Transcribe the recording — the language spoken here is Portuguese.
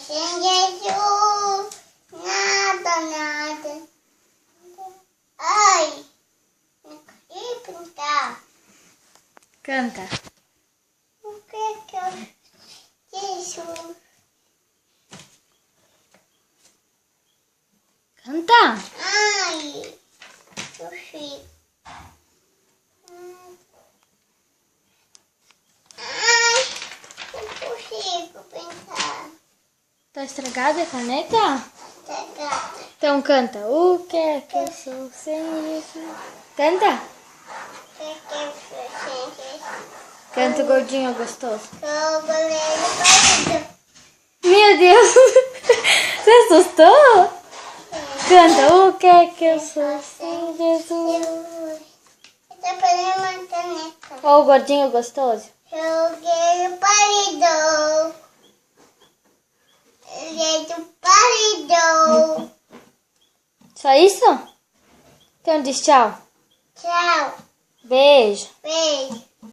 Sem Jesus, nada, nada. Ai, não queria pintar. Canta. O que eu Jesus? Canta. Ai, eu fico. Ai, não consigo pensar. Tá estragada a caneta? Tá gata. Então canta. O que é que eu sou sem Jesus? Canta. O que eu sou sem Jesus? Canta, gordinho gostoso. Sou goleiro válido. Meu Deus! Você assustou? Canta. O que é que eu sou sem Jesus? Eu tô fazendo uma caneta. Ó o gordinho gostoso. Joguei paredão. Ele do paredão. Só isso? Então diz tchau. Tchau. Beijo. Beijo.